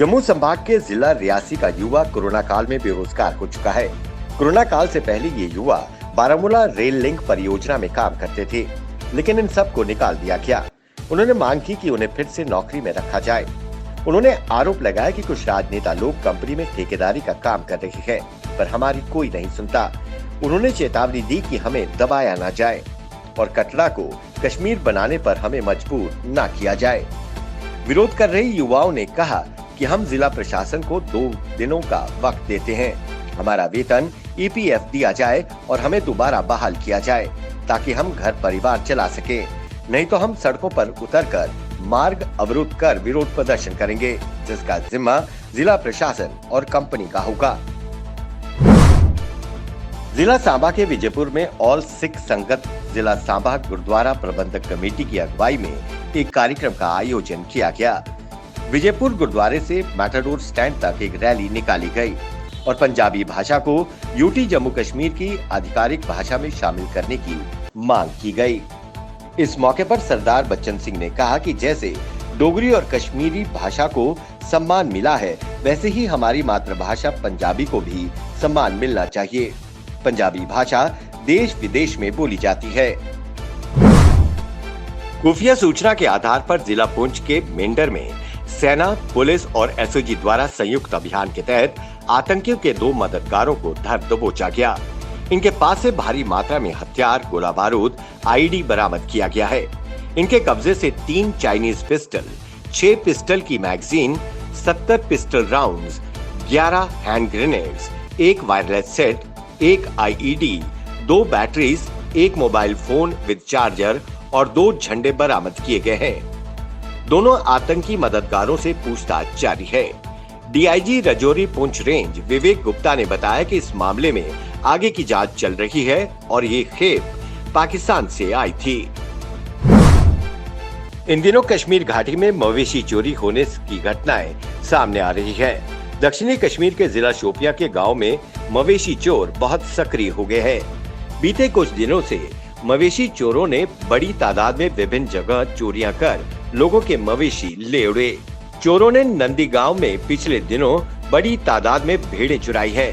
जम्मू संभाग के जिला रियासी का युवा कोरोना काल में बेरोजगार हो चुका है। कोरोना काल से पहले ये युवा बारामूला रेल लिंक परियोजना में काम करते थे, लेकिन इन सबको निकाल दिया गया। उन्होंने मांग की कि उन्हें फिर से नौकरी में रखा जाए। उन्होंने आरोप लगाया कि कुछ राजनेता लोग कंपनी में ठेकेदारी का काम कर रहे हैं, पर हमारी कोई नहीं सुनता। उन्होंने चेतावनी दी कि हमें दबाया न जाए और कटरा को कश्मीर बनाने पर हमें मजबूर न किया जाए। विरोध कर रहे युवाओं ने कहा कि हम जिला प्रशासन को 2 दिनों का वक्त देते हैं। हमारा वेतन ईपीएफ दिया जाए और हमें दोबारा बहाल किया जाए ताकि हम घर परिवार चला सके। नहीं तो हम सड़कों पर उतरकर मार्ग अवरुद्ध कर विरोध प्रदर्शन करेंगे, जिसका जिम्मा जिला प्रशासन और कंपनी का होगा। जिला सांबा के विजयपुर में ऑल सिख संगत जिला सांबा गुरुद्वारा प्रबंधक कमेटी की अगुवाई में एक कार्यक्रम का आयोजन किया गया। विजयपुर गुरुद्वारे से मैटाडोर स्टैंड तक एक रैली निकाली गई और पंजाबी भाषा को यूटी जम्मू कश्मीर की आधिकारिक भाषा में शामिल करने की मांग की गई। इस मौके पर सरदार बच्चन सिंह ने कहा कि जैसे डोगरी और कश्मीरी भाषा को सम्मान मिला है, वैसे ही हमारी मातृभाषा पंजाबी को भी सम्मान मिलना चाहिए। पंजाबी भाषा देश विदेश में बोली जाती है। खुफिया सूचना के आधार पर जिला पुंछ के मेंढर में सेना, पुलिस और एसओजी द्वारा संयुक्त अभियान के तहत आतंकियों के 2 मददगारों को धर दबोचा गया। इनके पास से भारी मात्रा में हथियार, गोला बारूद, आईडी बरामद किया गया है। इनके कब्जे से 3 चाइनीज पिस्टल, 6 पिस्टल की magazine, 70 pistol rounds, 11 hand grenades, 1 wireless set, 1 IED, 2 batteries, 1 mobile phone with charger और 2 झंडे बरामद किए गए हैं। दोनों आतंकी मददगारों से पूछताछ जारी है। डीआईजी रजौरी पुंछ रेंज विवेक गुप्ता ने बताया कि इस मामले में आगे की जांच चल रही है और ये खेप पाकिस्तान से आई थी। इन दिनों कश्मीर घाटी में मवेशी चोरी होने की घटनाएं सामने आ रही है। दक्षिणी कश्मीर के जिला शोपिया के गांव में मवेशी चोर बहुत सक्रिय हो गए हैं। बीते कुछ दिनों से मवेशी चोरों ने बड़ी तादाद में विभिन्न जगह चोरियां कर लोगों के मवेशी ले उड़े। चोरों ने नंदी गांव में पिछले दिनों बड़ी तादाद में भेड़ें चुराई है।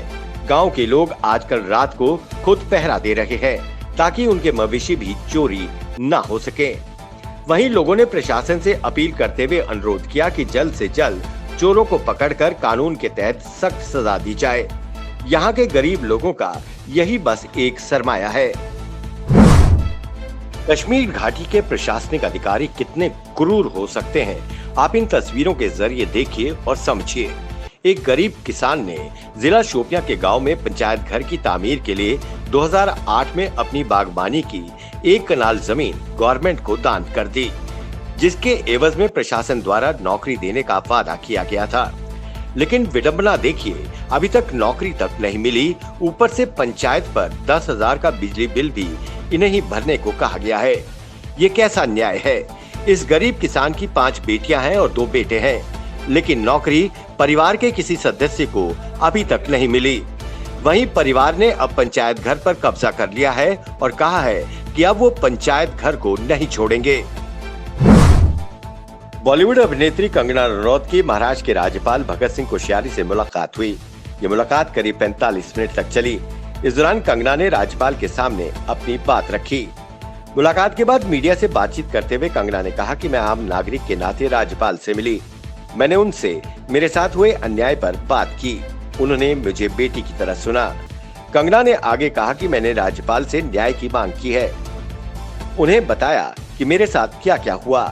गांव के लोग आजकल रात को खुद पहरा दे रहे हैं ताकि उनके मवेशी भी चोरी न हो सके। वहीं लोगों ने प्रशासन से अपील करते हुए अनुरोध किया कि जल्द से जल्द चोरों को पकड़कर कानून के तहत सख्त सजा दी जाए। यहाँ के गरीब लोगों का यही बस एक सरमाया है। कश्मीर घाटी के प्रशासनिक अधिकारी कितने क्रूर हो सकते हैं, आप इन तस्वीरों के जरिए देखिए और समझिए। एक गरीब किसान ने जिला शोपिया के गांव में पंचायत घर की तामीर के लिए 2008 में अपनी बागबानी की 1 कनाल जमीन गवर्नमेंट को दान कर दी, जिसके एवज में प्रशासन द्वारा नौकरी देने का वादा किया गया था। लेकिन विडंबना देखिए, अभी तक नौकरी तक नहीं मिली। ऊपर से पंचायत पर 10,000 का बिजली बिल भी इन्हें ही भरने को कहा गया है। ये कैसा न्याय है? इस गरीब किसान की 5 बेटियां हैं और 2 बेटे हैं, लेकिन नौकरी परिवार के किसी सदस्य को अभी तक नहीं मिली। वहीं परिवार ने अब पंचायत घर पर कब्जा कर लिया है और कहा है कि अब वो पंचायत घर को नहीं छोड़ेंगे। बॉलीवुड अभिनेत्री कंगना रनौत की महाराष्ट्र के राज्यपाल भगत सिंह कोश्यारी से मुलाकात हुई। ये मुलाकात करीब 45 मिनट तक चली। इस दौरान कंगना ने राज्यपाल के सामने अपनी बात रखी। मुलाकात के बाद मीडिया से बातचीत करते हुए कंगना ने कहा कि मैं आम नागरिक के नाते राज्यपाल से मिली। मैंने उनसे मेरे साथ हुए अन्याय पर बात की। उन्होंने मुझे बेटी की तरह सुना। कंगना ने आगे कहा कि मैंने राज्यपाल से न्याय की मांग की है। उन्हें बताया कि मेरे साथ क्या क्या हुआ।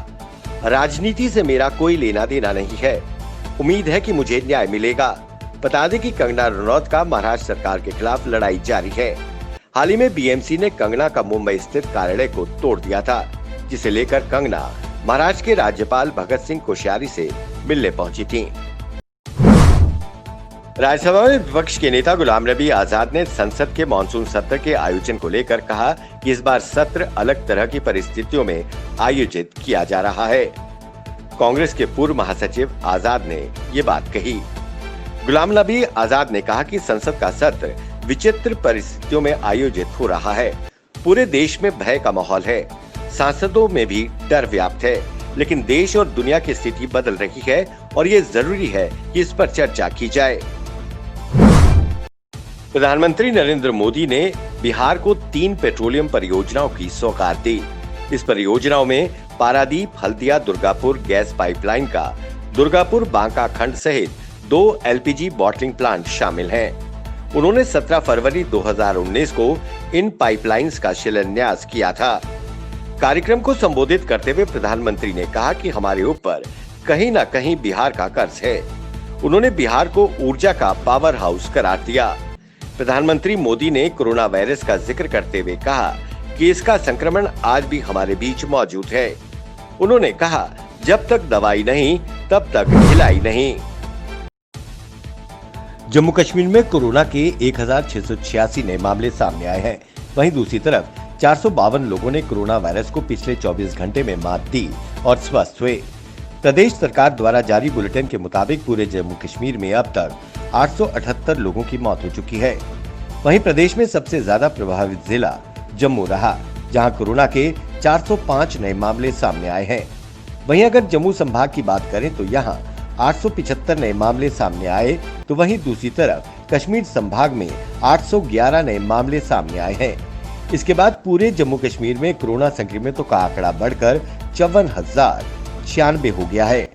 राजनीति से मेरा कोई लेना देना नहीं है। उम्मीद है कि मुझे न्याय मिलेगा। बता दें कि कंगना रनौत का महाराष्ट्र सरकार के खिलाफ लड़ाई जारी है। हाल ही में बीएमसी ने कंगना का मुंबई स्थित कार्यालय को तोड़ दिया था, जिसे लेकर कंगना महाराष्ट्र के राज्यपाल भगत सिंह कोश्यारी से मिलने पहुंची थीं। राज्यसभा में विपक्ष के नेता गुलाम नबी आजाद ने संसद के मानसून सत्र के आयोजन को लेकर कहा कि इस बार सत्र अलग तरह की परिस्थितियों में आयोजित किया जा रहा है। कांग्रेस के पूर्व महासचिव आजाद ने ये बात कही। गुलाम नबी आजाद ने कहा कि संसद का सत्र विचित्र परिस्थितियों में आयोजित हो रहा है। पूरे देश में भय का माहौल है, सांसदों में भी डर व्याप्त है, लेकिन देश और दुनिया की स्थिति बदल रही है और ये जरूरी है कि इस पर चर्चा की जाए। प्रधानमंत्री नरेंद्र मोदी ने बिहार को 3 पेट्रोलियम परियोजनाओं की सौगात दी। इस परियोजनाओं में पारादीप हल्दिया दुर्गापुर गैस पाइपलाइन का दुर्गापुर बांका खंड सहित 2 एलपीजी बॉटलिंग प्लांट शामिल हैं। उन्होंने 17 फरवरी 2019 को इन पाइपलाइंस का शिलान्यास किया था। कार्यक्रम को संबोधित करते हुए प्रधानमंत्री ने कहा कि हमारे ऊपर कहीं न कहीं बिहार का कर्ज है। उन्होंने बिहार को ऊर्जा का पावर हाउस करार दिया। प्रधानमंत्री मोदी ने कोरोना वायरस का जिक्र करते हुए कहा कि इसका संक्रमण आज भी हमारे बीच मौजूद है। उन्होंने कहा, जब तक दवाई नहीं तब तक इलाज नहीं। जम्मू कश्मीर में कोरोना के 1686 नए मामले सामने आए हैं। वहीं दूसरी तरफ 452 लोगों ने कोरोना वायरस को पिछले 24 घंटे में मात दी और स्वस्थ हुए। प्रदेश सरकार द्वारा जारी बुलेटिन के मुताबिक पूरे जम्मू कश्मीर में अब तक 878 लोगों की मौत हो चुकी है। वहीं प्रदेश में सबसे ज्यादा प्रभावित जिला जम्मू रहा, जहां कोरोना के 405 नए मामले सामने आए हैं। वहीं अगर जम्मू संभाग की बात करें तो यहां 875 नए मामले सामने आए, तो वहीं दूसरी तरफ कश्मीर संभाग में 811 नए मामले सामने आए हैं। इसके बाद पूरे जम्मू कश्मीर में कोरोना संक्रमितों का आंकड़ा बढ़कर 54,096 हो गया है।